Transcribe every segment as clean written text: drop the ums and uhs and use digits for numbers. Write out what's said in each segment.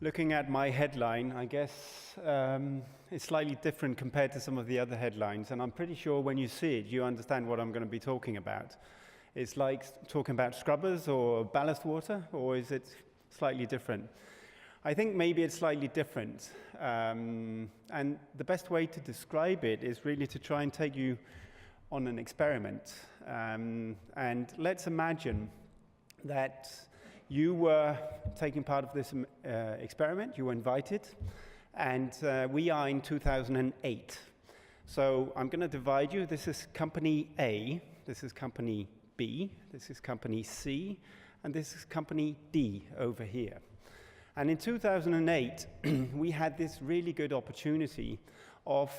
Looking at my headline, I guess it's slightly different compared to some of the other headlines, and I'm pretty sure when you see it, you understand what I'm going to be talking about. It's like talking about scrubbers or ballast water, or is it slightly different? I think maybe it's slightly different, and the best way to describe it is really to try and take you on an experiment. And let's imagine that you were taking part of this experiment, you were invited, and we are in 2008. So I'm going to divide you. This is company A, this is company B, this is company C, and this is company D over here. And in 2008, we had this really good opportunity of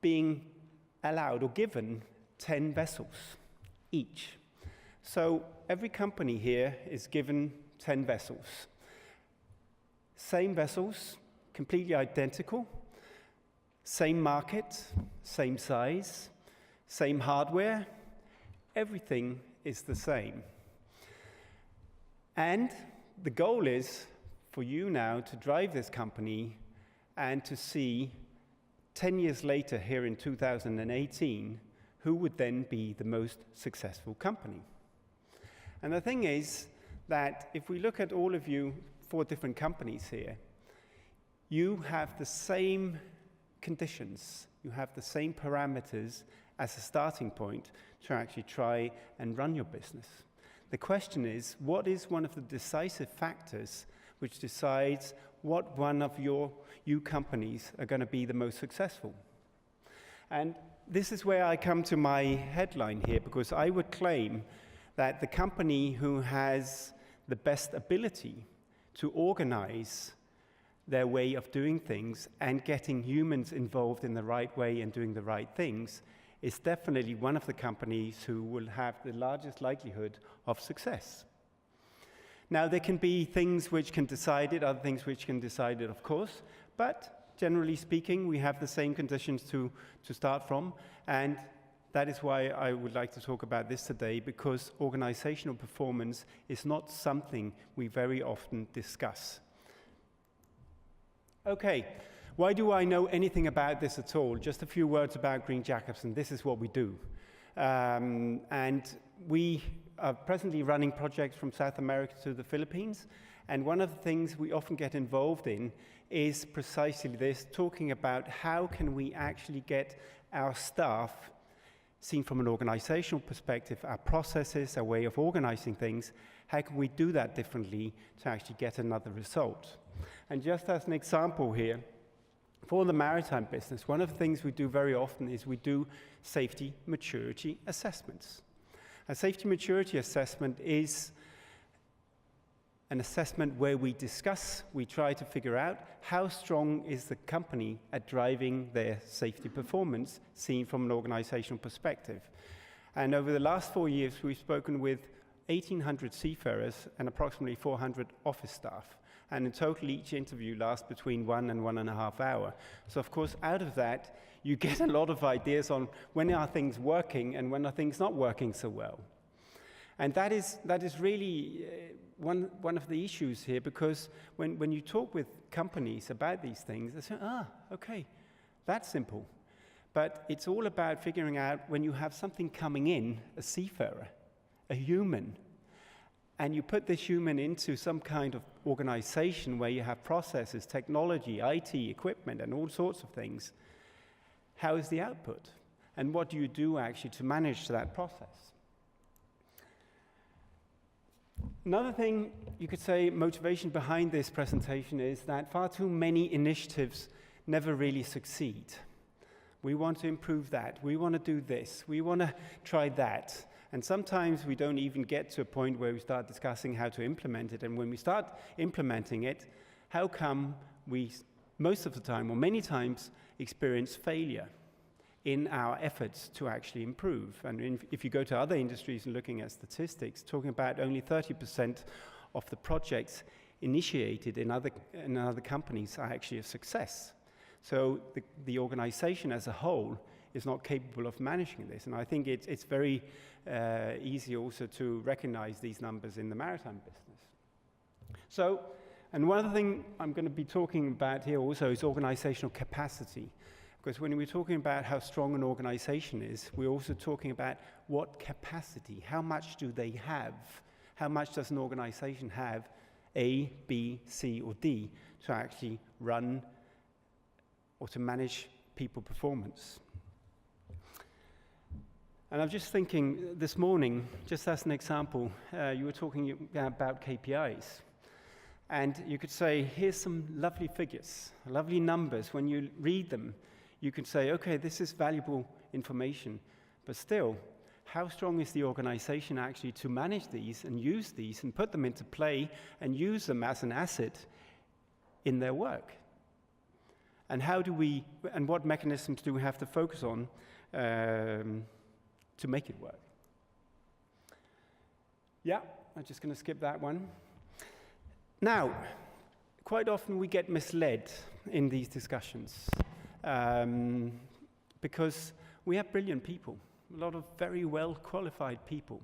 being allowed or given 10 vessels each. So every company here is given 10 vessels. Same vessels, completely identical, same market, same size, same hardware, everything is the same. And the goal is for you now to drive this company and to see 10 years later here in 2018, who would then be the most successful company. And the thing is that if we look at all of you, 4 different companies here, you have the same conditions, you have the same parameters as a starting point to actually try and run your business. The question is, what is one of the decisive factors which decides what one of you companies are going to be the most successful? And this is where I come to my headline here, because I would claim that the company who has the best ability to organize their way of doing things and getting humans involved in the right way and doing the right things is definitely one of the companies who will have the largest likelihood of success. Now, there can be things which can decide it, other things which can decide it, of course, but generally speaking, we have the same conditions to start from, and that is why I would like to talk about this today, because organizational performance is not something we very often discuss. Okay, why do I know anything about this at all? Just a few words about Green Jakobsen. This is what we do. And we are presently running projects from South America to the Philippines, and one of the things we often get involved in is precisely this, talking about how can we actually get our staff, seen from an organizational perspective, our processes, our way of organizing things, how can we do that differently to actually get another result? And just as an example here, for the maritime business, one of the things we do very often is we do safety maturity assessments. A safety maturity assessment is an assessment where we discuss, we try to figure out how strong is the company at driving their safety performance seen from an organizational perspective. And over the last 4 years, we've spoken with 1,800 seafarers and approximately 400 office staff. And in total, each interview lasts between 1 and 1.5 hours. So of course, out of that, you get a lot of ideas on when are things working and when are things not working so well. And that is really one of the issues here, because when you talk with companies about these things, they say, okay, that's simple. But it's all about figuring out when you have something coming in, a seafarer, a human, and you put this human into some kind of organization where you have processes, technology, IT, equipment, and all sorts of things, how is the output? And what do you do actually to manage that process? Another thing you could say, motivation behind this presentation, is that far too many initiatives never really succeed. We want to improve that. We want to do this. We want to try that. And sometimes we don't even get to a point where we start discussing how to implement it. And when we start implementing it, how come we, most of the time, or many times, experience failure in our efforts to actually improve? And if you go to other industries and looking at statistics, talking about only 30% of the projects initiated in other companies are actually a success. So the organization as a whole is not capable of managing this. And I think it's very easy also to recognize these numbers in the maritime business. So And one other thing I'm going to be talking about here also is organizational capacity. Because when we're talking about how strong an organization is, we're also talking about what capacity, how much do they have? How much does an organization have, A, B, C, or D, to actually run or to manage people performance? And I'm just thinking this morning, just as an example, you were talking about KPIs. And you could say, here's some lovely figures, lovely numbers. When you read them, you can say, okay, this is valuable information. But still, how strong is the organization actually to manage these and use these and put them into play and use them as an asset in their work? And and what mechanisms do we have to focus on to make it work? Yeah, I'm just going to skip that one. Now, quite often we get misled in these discussions because we have brilliant people, a lot of very well qualified people,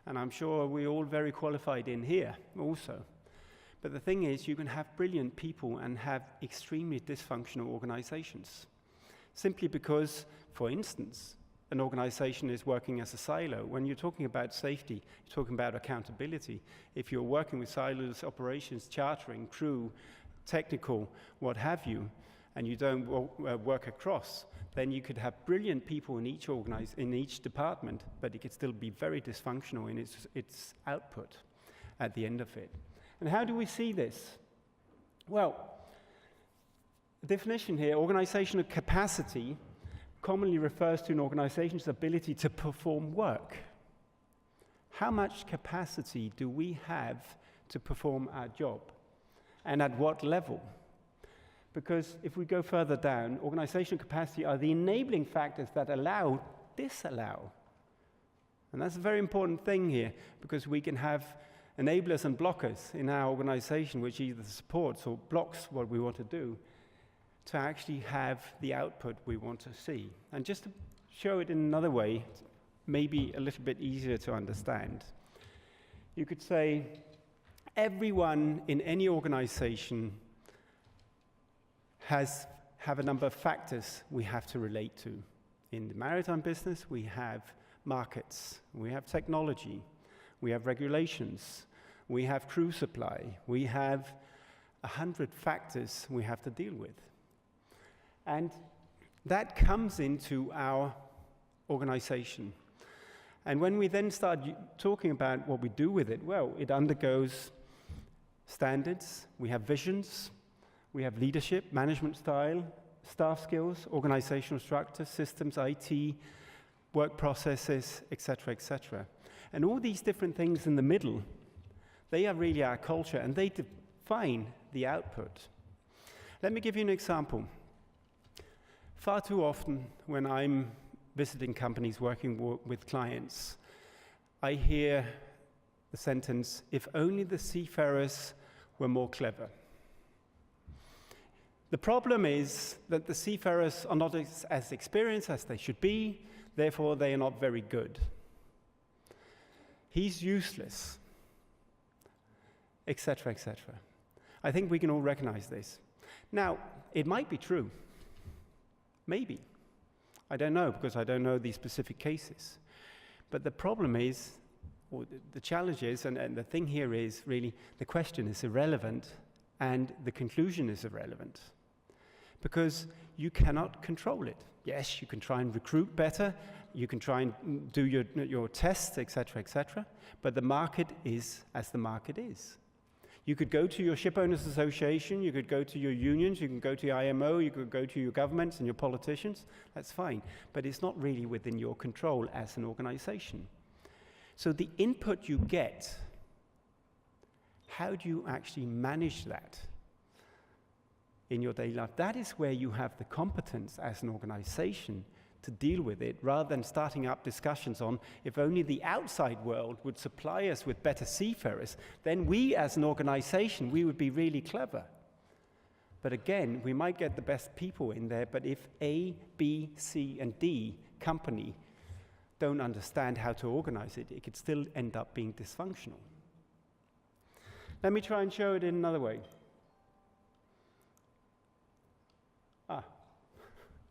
and I'm sure we're all very qualified in here also. But the thing is, you can have brilliant people and have extremely dysfunctional organizations, simply because, for instance, an organization is working as a silo. When you're talking about safety, you're talking about accountability. If you're working with silos, operations, chartering, crew, technical, what have you, and you don't work across, then you could have brilliant people in each department, but it could still be very dysfunctional in its output at the end of it. And how do we see this? Well, the definition here, organizational capacity, commonly refers to an organization's ability to perform work. How much capacity do we have to perform our job? And at what level? Because if we go further down, organizational capacity are the enabling factors that allow, disallow. And that's a very important thing here, because we can have enablers and blockers in our organization, which either supports or blocks what we want to do, to actually have the output we want to see. And just to show it in another way, maybe a little bit easier to understand, you could say everyone in any organization have a number of factors we have to relate to. In the maritime business, we have markets, we have technology, we have regulations, we have crew supply, we have 100 factors we have to deal with. And that comes into our organization. And when we then start talking about what we do with it, well, it undergoes standards, we have visions, we have leadership, management style, staff skills, organizational structure, systems, IT, work processes, etc., etc. And all these different things in the middle, they are really our culture, and they define the output. Let me give you an example. Far too often, when I'm visiting companies, working with clients, I hear the sentence, "If only the seafarers were more clever." The problem is that the seafarers are not as experienced as they should be, therefore they are not very good. He's useless, etc., etc. I think we can all recognize this. Now, it might be true. Maybe. I don't know, because I don't know these specific cases. But the problem is, or the challenge is, and the thing here is really, the question is irrelevant, and the conclusion is irrelevant. Because you cannot control it. Yes, you can try and recruit better, you can try and do your tests, etc., etc., but the market is as the market is. You could go to your ship owners association, you could go to your unions, you can go to your IMO, you could go to your governments and your politicians, that's fine. But it's not really within your control as an organization. So the input you get, how do you actually manage that in your daily life? That is where you have the competence as an organization to deal with it, rather than starting up discussions on if only the outside world would supply us with better seafarers, then we as an organization, we would be really clever. But again, we might get the best people in there, but if A, B, C, and D company don't understand how to organize it, it could still end up being dysfunctional. Let me try and show it in another way.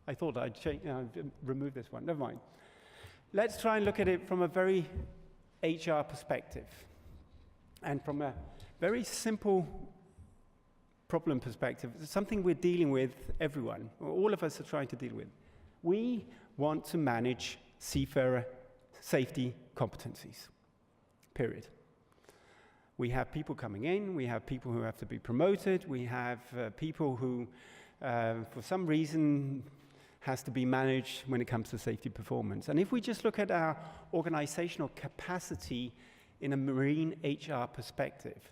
I thought I'd remove this one. Never mind. Let's try and look at it from a very HR perspective, and from a very simple problem perspective. It's something we're dealing with, everyone, or all of us are trying to deal with. We want to manage seafarer safety competencies, period. We have people coming in, we have people who have to be promoted, we have people who, for some reason, has to be managed when it comes to safety performance. And if we just look at our organizational capacity in a marine HR perspective,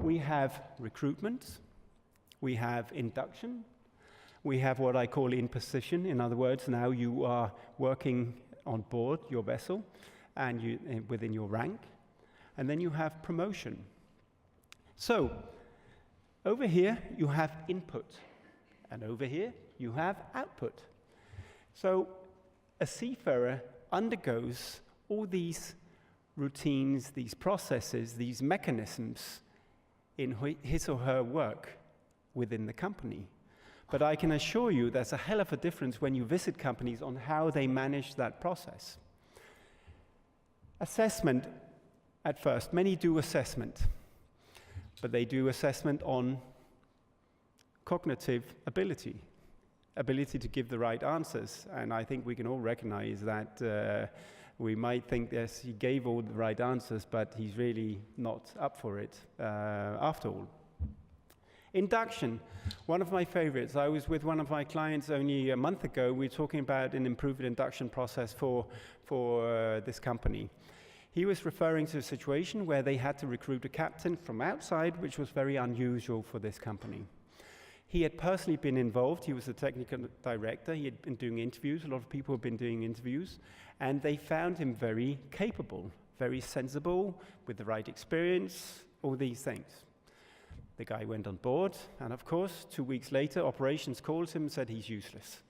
we have recruitment, we have induction, we have what I call in position. In other words, now you are working on board your vessel and within your rank. And then you have promotion. So, over here you have input, and over here you have output. So, a seafarer undergoes all these routines, these processes, these mechanisms in his or her work within the company. But I can assure you there's a hell of a difference when you visit companies on how they manage that process. Assessment, at first, many do assessment, but they do assessment on cognitive ability to give the right answers. And I think we can all recognize that we might think, yes, he gave all the right answers, but he's really not up for it after all. Induction, one of my favorites. I was with one of my clients only a month ago. We were talking about an improved induction process for this company. He was referring to a situation where they had to recruit a captain from outside, which was very unusual for this company. He had personally been involved. He was the technical director. He had been doing interviews. A lot of people have been doing interviews. And they found him very capable, very sensible, with the right experience, all these things. The guy went on board, and of course, 2 weeks later, operations calls him and said he's useless.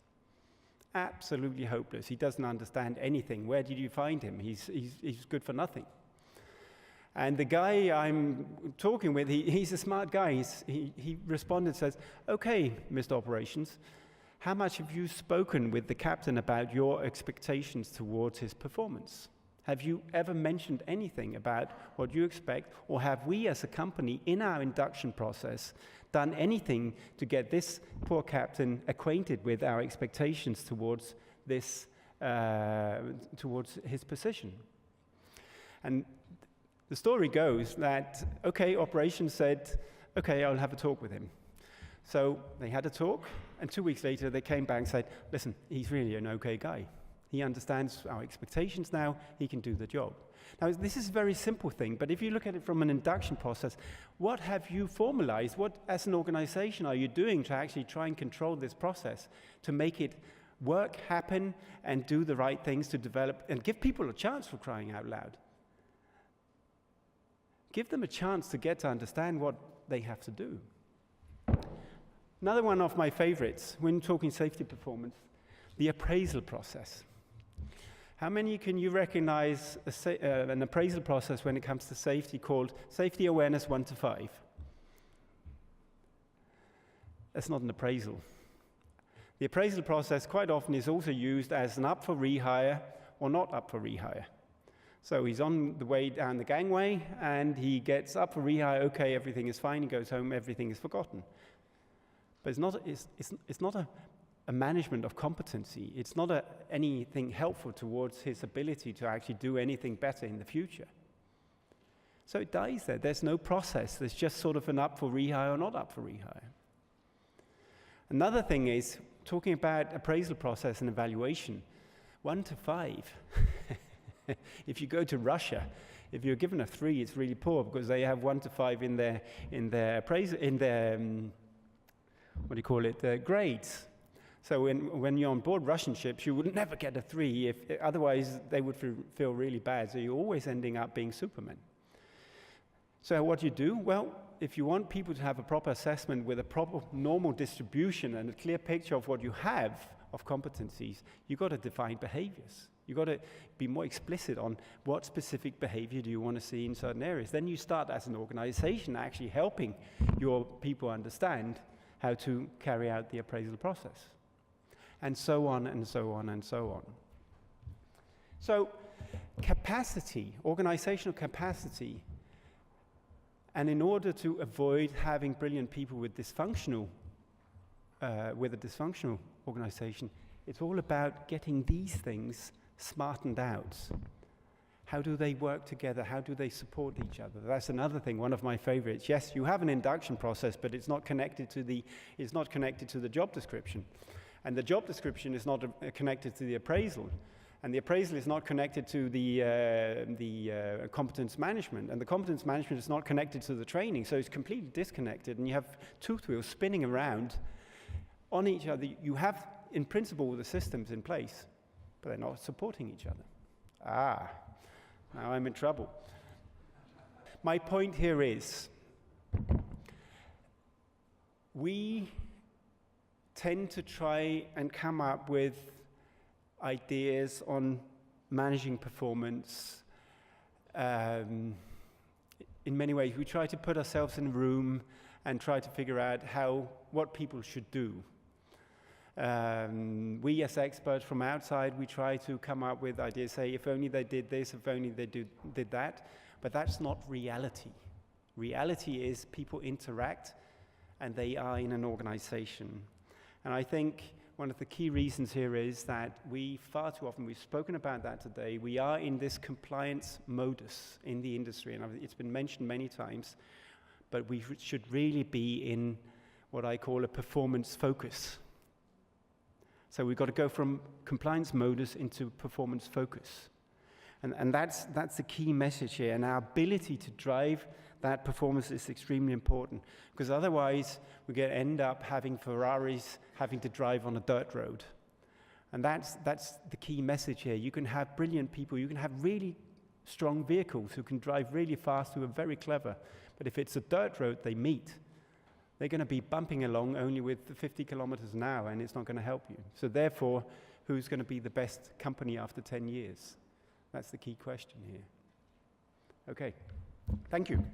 Absolutely hopeless. He doesn't understand anything. Where did you find him? He's good for nothing. And the guy I'm talking with, he's a smart guy. He responded, says, "Okay, Mr. Operations, how much have you spoken with the captain about your expectations towards his performance? Have you ever mentioned anything about what you expect, or have we as a company in our induction process done anything to get this poor captain acquainted with our expectations towards this, towards his position?" And the story goes that, okay, operations said, okay, I'll have a talk with him. So they had a talk, and 2 weeks later they came back and said, listen, he's really an okay guy. He understands our expectations now, he can do the job. Now, this is a very simple thing, but if you look at it from an induction process, what have you formalized? What, as an organization, are you doing to actually try and control this process, to make it work, happen, and do the right things to develop, and give people a chance, for crying out loud? Give them a chance to get to understand what they have to do. Another one of my favorites, when talking safety performance, the appraisal process. How many can you recognize an appraisal process when it comes to safety called Safety Awareness 1 to 5? That's not an appraisal. The appraisal process quite often is also used as an up for rehire or not up for rehire. So he's on the way down the gangway and he gets up for rehire, okay, everything is fine, he goes home, everything is forgotten. But it's not a management of competency. It's not anything helpful towards his ability to actually do anything better in the future. So it dies there. There's no process. There's just sort of an up for rehire or not up for rehire. Another thing is talking about appraisal process and evaluation. 1 to 5. If you go to Russia, if you're given a 3, it's really poor because they have 1 to 5 in their appraisal, in their grades. So when you're on board Russian ships, you would never get a 3. Otherwise, they would feel really bad. So you're always ending up being Superman. So what do you do? Well, if you want people to have a proper assessment with a proper normal distribution and a clear picture of what you have of competencies, you've got to define behaviors. You've got to be more explicit on what specific behavior do you want to see in certain areas. Then you start as an organization actually helping your people understand how to carry out the appraisal process. and so on and so on and so on. So capacity, organizational capacity, and in order to avoid having brilliant people with a dysfunctional organization, it's all about getting these things smartened out. How do they work together? How do they support each other? That's another thing, one of my favorites. Yes, you have an induction process, but it's not connected to the job description. And the job description is not connected to the appraisal. And the appraisal is not connected to the competence management. And the competence management is not connected to the training. So it's completely disconnected. And you have tooth wheels spinning around on each other. You have, in principle, the systems in place, but they're not supporting each other. Now I'm in trouble. My point here is, we tend to try and come up with ideas on managing performance. In many ways, we try to put ourselves in a room and try to figure out what people should do. We as experts from outside, we try to come up with ideas, say, if only they did this, if only they did that, but that's not reality. Reality is people interact and they are in an organization. And I think one of the key reasons here is that we far too often, we've spoken about that today, we are in this compliance modus in the industry, and it's been mentioned many times, but we should really be in what I call a performance focus. So we've got to go from compliance modus into performance focus. And that's the key message here. And our ability to drive that performance is extremely important, because otherwise we end up having Ferraris having to drive on a dirt road. And that's the key message here. You can have brilliant people, you can have really strong vehicles who can drive really fast, who are very clever. But if it's a dirt road they meet, they're going to be bumping along only with 50 kilometers an hour, and it's not going to help you. So therefore, who's going to be the best company after 10 years? That's the key question here. Okay, thank you.